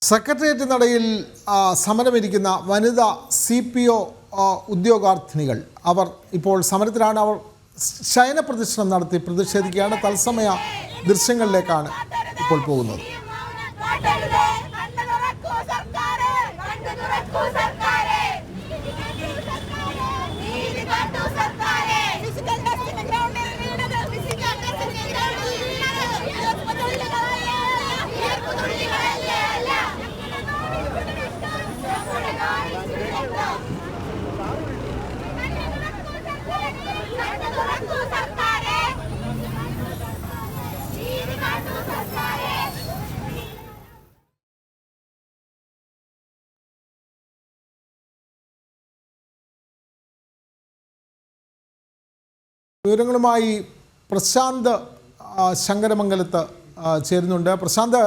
Secretariat നടയിൽ സമരമിരിക്കുന്ന വനിതാ CPO ഉദ്യോഗാർത്ഥിനികൾ അവർ ഇപ്പോൾ സമരത്തിലാണ്. അവർ ശയന പ്രദർശനം നടത്തി പ്രതിഷേധിക്കുകയാണ്. തത്സമയ ദൃശ്യങ്ങളിലേക്കാണ് ഇപ്പോൾ പോകുന്നത്. വിവരങ്ങളുമായി പ്രശാന്ത് ശങ്കരമംഗലത്ത് ചേരുന്നുണ്ട്. പ്രശാന്ത്,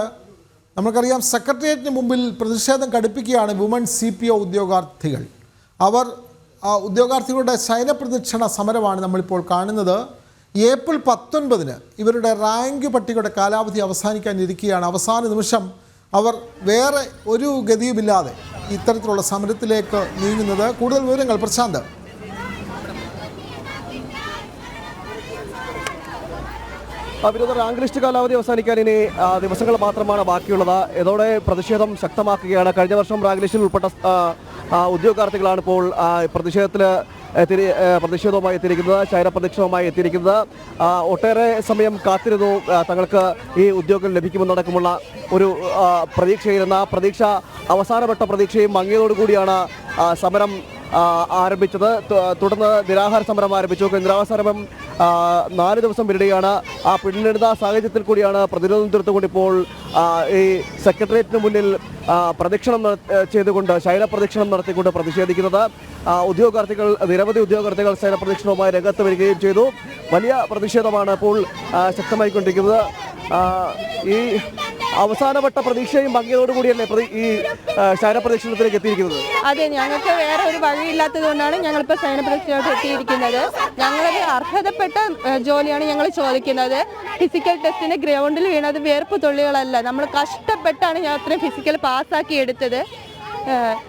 നമുക്കറിയാം സെക്രട്ടേറിയറ്റിന് മുമ്പിൽ പ്രതിഷേധം കടുപ്പിക്കുകയാണ് വുമൺ CPO ഉദ്യോഗാർത്ഥികൾ. അവർ ഉദ്യോഗാർത്ഥികളുടെ ശയനപ്രദക്ഷിണ സമരമാണ് നമ്മളിപ്പോൾ കാണുന്നത്. ഏപ്രിൽ 19 ഇവരുടെ റാങ്ക് പട്ടികയുടെ കാലാവധി അവസാനിക്കാനിരിക്കുകയാണ്. അവസാന നിമിഷം അവർ വേറെ ഒരു ഗതിയുമില്ലാതെ ഇത്തരത്തിലുള്ള സമരത്തിലേക്ക് നീങ്ങുന്നത്. കൂടുതൽ വിവരങ്ങൾ പ്രശാന്ത്. വിനോദ, റാങ്ക് ലിസ്റ്റ് കാലാവധി അവസാനിക്കാൻ ഇനി ദിവസങ്ങൾ മാത്രമാണ് ബാക്കിയുള്ളത്. ഇതോടെ പ്രതിഷേധം ശക്തമാക്കുകയാണ്. കഴിഞ്ഞ വർഷം റാങ്ക് ലിസ്റ്റിൽ ഉൾപ്പെട്ട ഉദ്യോഗാർത്ഥികളാണ് ഇപ്പോൾ പ്രതിഷേധവുമായി എത്തിയിരിക്കുന്നത്, ശയനപ്രദക്ഷിണവുമായി എത്തിയിരിക്കുന്നത്. ഒട്ടേറെ സമയം കാത്തിരുന്നു തങ്ങൾക്ക് ഈ ഉദ്യോഗം ലഭിക്കുമെന്നടക്കമുള്ള ഒരു പ്രതീക്ഷയിരുന്ന പ്രതീക്ഷ അവസാനപ്പെട്ട പ്രതീക്ഷയും മങ്ങിയതോടുകൂടിയാണ് സമരം ആരംഭിച്ചത്. തുടർന്ന് നിരാഹാര സമരം ആരംഭിച്ചു. നിരാഹാര സമരം 4 ദിവസം പിന്നിടുകയാണ്. ആ പിന്നിടുന്ന സാഹചര്യത്തിൽ കൂടിയാണ് പ്രതിരോധം തീർത്തുകൊണ്ട് ഇപ്പോൾ ഈ സെക്രട്ടേറിയറ്റിന് മുന്നിൽ പ്രദക്ഷിണം ചെയ്തുകൊണ്ട് ശയന പ്രദക്ഷിണം നടത്തിക്കൊണ്ട് പ്രതിഷേധിക്കുന്നത്. നിരവധി ഉദ്യോഗാർത്ഥികൾ ശയന പ്രദക്ഷിണവുമായി രംഗത്ത് വരികയും ചെയ്തു. വലിയ പ്രതിഷേധമാണ് ഇപ്പോൾ ശക്തമായിക്കൊണ്ടിരിക്കുന്നത്. ഈ അവസാനപ്പെട്ട പ്രതീക്ഷയും ഭംഗിയോടുകൂടിയല്ലേ ഈ ശയനപ്രദക്ഷിണത്തിലേക്ക് എത്തിയിരിക്കുന്നത്? അതെ, ഞങ്ങൾക്ക് വേറെ ഒരു വഴിയില്ലാത്തത് കൊണ്ടാണ് ഞങ്ങളിപ്പോൾ ശയനപ്രദക്ഷിണത്തിൽ എത്തിയിരിക്കുന്നത്. ഞങ്ങളത് അർഹതപ്പെട്ട ജോലിയാണ് ഞങ്ങൾ ചോദിക്കുന്നത്. ഫിസിക്കൽ ടെസ്റ്റിന് ഗ്രൗണ്ടിൽ വീണത് വേർപ്പ് തുള്ളികളല്ല. നമ്മൾ കഷ്ടപ്പെട്ടാണ് ഞാൻ അത്രയും ഫിസിക്കൽ പാസ്സാക്കി എടുത്തത്.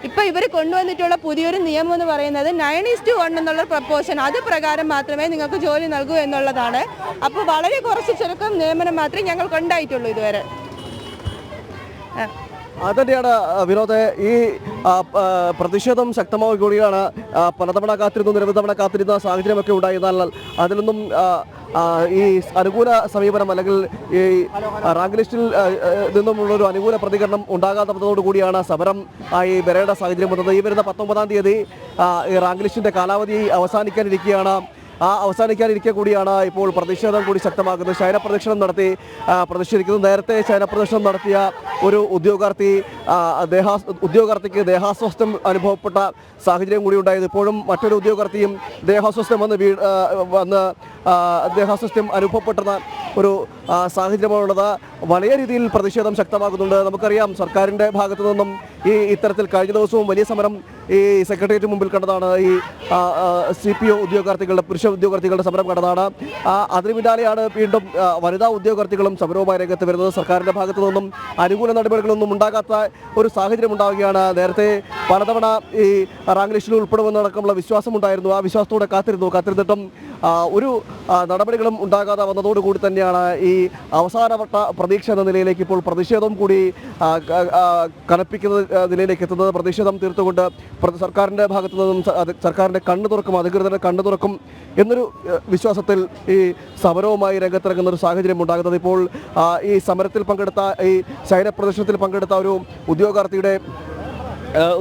ഇപ്പോൾ ഇവർ കൊണ്ടുവന്നിട്ടുള്ള പുതിയൊരു നിയമം എന്ന് പറയുന്നത് 9:1 എന്നുള്ള പ്രപ്പോഷൻ, അത് പ്രകാരം മാത്രമേ നിങ്ങൾക്ക് ജോലി നൽകൂ എന്നുള്ളതാണ്. അപ്പോൾ വളരെ കുറച്ച് ചുരുക്കം നിയമനം മാത്രമേ ഞങ്ങൾക്ക് ഉണ്ടായിട്ടുള്ളൂ ഇതുവരെ. അതുതന്നെയാണ് വിനോദ്, ഈ പ്രതിഷേധം ശക്തമാവുകയാണ്. പലതവണ കാത്തിരുന്നു, നിരവധി തവണ കാത്തിരുന്ന സാഹചര്യമൊക്കെ ഉണ്ടായിരുന്നാൽ അതിലൊന്നും ഈ അനുകൂല സമീപനം അല്ലെങ്കിൽ ഈ റാങ്ക് ലിസ്റ്റിൽ നിന്നുമുള്ളൊരു അനുകൂല പ്രതികരണം ഉണ്ടാകാത്തതോടുകൂടിയാണ് സമരം ആയി വരേണ്ട സാഹചര്യം വന്നത്. ഈ വരുന്ന 19-ാം തീയതി ഈ റാങ്ക് ലിസ്റ്റിൻ്റെ കാലാവധി അവസാനിക്കാനിരിക്കുകയാണ്. അവസാനിക്കാനിരിക്കെ കൂടിയാണ് ഇപ്പോൾ പ്രതിഷേധം കൂടി ശക്തമാക്കുന്നത്. ശയനപ്രദക്ഷിണം നടത്തി പ്രതിഷേധിക്കുന്നത്. നേരത്തെ ശയനപ്രദക്ഷിണം നടത്തിയ ഒരു ഉദ്യോഗാർത്ഥിക്ക് ദേഹാസ്വാസ്ഥ്യം അനുഭവപ്പെട്ട സാഹചര്യം കൂടി ഉണ്ടായത്. ഇപ്പോഴും മറ്റൊരു ഉദ്യോഗാർത്ഥിയും ദേഹാസ്വാസ്ഥ്യം അനുഭവപ്പെടുന്ന ഒരു സാഹചര്യമാണുള്ളത്. വലിയ രീതിയിൽ പ്രതിഷേധം ശക്തമാകുന്നുണ്ട്. നമുക്കറിയാം, സർക്കാരിൻ്റെ ഭാഗത്തു നിന്നും ഇത്തരത്തിൽ കഴിഞ്ഞ ദിവസവും വലിയ സമരം ഈ സെക്രട്ടേറിയറ്റ് മുമ്പിൽ കണ്ടതാണ്. ഈ CPO പുരുഷ ഉദ്യോഗാർത്ഥികളുടെ സമരം കണ്ടതാണ്. അതിന് പിന്നാലെയാണ് വീണ്ടും വനിതാ ഉദ്യോഗാർത്ഥികളും സമരവുമായി രംഗത്ത് വരുന്നത്. സർക്കാരിൻ്റെ ഭാഗത്തു നിന്നും അനുകൂല നടപടികളൊന്നും ഉണ്ടാകാത്ത ഒരു സാഹചര്യം ഉണ്ടാവുകയാണ്. നേരത്തെ പലതവണ ഈ റാങ്ക് ലിസ്റ്റിൽ ഉൾപ്പെടുമെന്നടക്കമുള്ള വിശ്വാസമുണ്ടായിരുന്നു. ആ വിശ്വാസത്തോടെ കാത്തിരുന്നിട്ടും ഒരു നടപടികളും ഉണ്ടാകാതെ വന്നതോടുകൂടി തന്നെയാണ് ഈ അവസാനവട്ട പ്രതീക്ഷ എന്ന നിലയിലേക്ക് ഇപ്പോൾ പ്രതിഷേധം കൂടി കനപ്പിക്കുന്ന നിലയിലേക്ക് എത്തുന്നത്. പ്രതിഷേധം തീർത്തുകൊണ്ട് സർക്കാരിൻ്റെ ഭാഗത്തു നിന്നും സർക്കാരിൻ്റെ കണ്ണു തുറക്കും, അധികൃതരുടെ കണ്ണു തുറക്കും എന്നൊരു വിശ്വാസത്തിൽ ഈ സമരവുമായി രംഗത്തിറങ്ങുന്ന ഒരു സാഹചര്യം ഉണ്ടാകുന്നത്. ഇപ്പോൾ ഈ സമരത്തിൽ പങ്കെടുത്ത, ഈ ശയന പ്രദർശനത്തിൽ പങ്കെടുത്ത ഒരു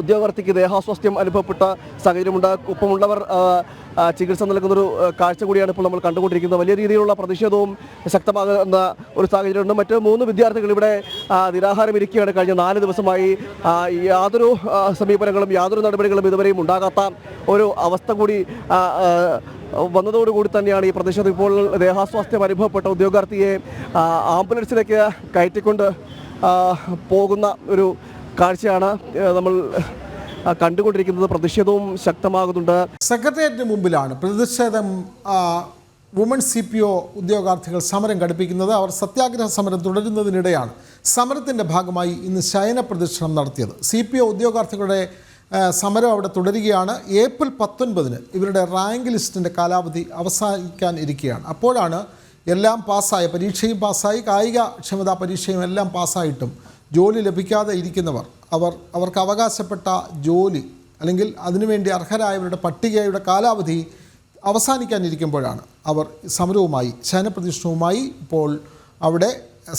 ഉദ്യോഗാർത്ഥിക്ക് ദേഹാസ്വാസ്ഥ്യം അനുഭവപ്പെട്ട സാഹചര്യമുണ്ട്. ഒപ്പമുള്ളവർ ചികിത്സ നൽകുന്നൊരു കാഴ്ച കൂടിയാണ് ഇപ്പോൾ നമ്മൾ കണ്ടുകൊണ്ടിരിക്കുന്നത്. വലിയ രീതിയിലുള്ള പ്രതിഷേധവും ശക്തമാകുന്ന ഒരു സാഹചര്യമുണ്ട്. മറ്റ് 3 വിദ്യാർത്ഥികൾ ഇവിടെ നിരാഹാരം ഇരിക്കുകയാണ്. കഴിഞ്ഞ 4 ദിവസമായി യാതൊരു സമീപനങ്ങളും യാതൊരു നടപടികളും ഇതുവരെയും ഉണ്ടാകാത്ത ഒരു അവസ്ഥ കൂടി വന്നതോടുകൂടി തന്നെയാണ് ഈ പ്രതിഷേധം. ഇപ്പോൾ ദേഹാസ്വാസ്ഥ്യം അനുഭവപ്പെട്ട ഉദ്യോഗാർത്ഥിയെ ആംബുലൻസിലേക്ക് കയറ്റിക്കൊണ്ട് പോകുന്ന ഒരു കാഴ്ചയാണ് നമ്മൾ കണ്ടുകൊണ്ടിരിക്കുന്നത്. പ്രതിഷേധവും ശക്തമാകുന്നുണ്ട്. സെക്രട്ടേറിയറ്റിന് മുമ്പിലാണ് പ്രതിഷേധം വുമൺ CPO ഉദ്യോഗാർത്ഥികൾ സമരം ഘടിപ്പിക്കുന്നത്. അവർ സത്യാഗ്രഹ സമരം തുടരുന്നതിനിടെയാണ് സമരത്തിൻ്റെ ഭാഗമായി ഇന്ന് ശയന പ്രദക്ഷിണം നടത്തിയത്. CPO ഉദ്യോഗാർത്ഥികളുടെ സമരം അവിടെ തുടരുകയാണ്. ഏപ്രിൽ 19 ഇവരുടെ റാങ്ക് ലിസ്റ്റിൻ്റെ കാലാവധി അവസാനിക്കാൻ ഇരിക്കുകയാണ്. അപ്പോഴാണ് എല്ലാം പാസ്സായ, പരീക്ഷയും പാസ്സായി, കായിക ക്ഷമതാ പരീക്ഷയും എല്ലാം പാസ്സായിട്ടും ജോലി ലഭിക്കാതെ ഇരിക്കുന്നവർ, അവർക്ക് അവകാശപ്പെട്ട ജോലി അല്ലെങ്കിൽ അതിനുവേണ്ടി അർഹരായവരുടെ പട്ടികയുടെ കാലാവധി അവസാനിക്കാനിരിക്കുമ്പോഴാണ് അവർ സമരവുമായി, ശയനപ്രദക്ഷിണവുമായി ഇപ്പോൾ അവിടെ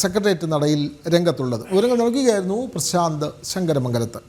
സെക്രട്ടേറിയറ്റ് നടയിൽ രംഗത്തുള്ളത്. വിവരങ്ങൾ നൽകുകയായിരുന്നു പ്രശാന്ത് ശങ്കരമംഗലത്ത്.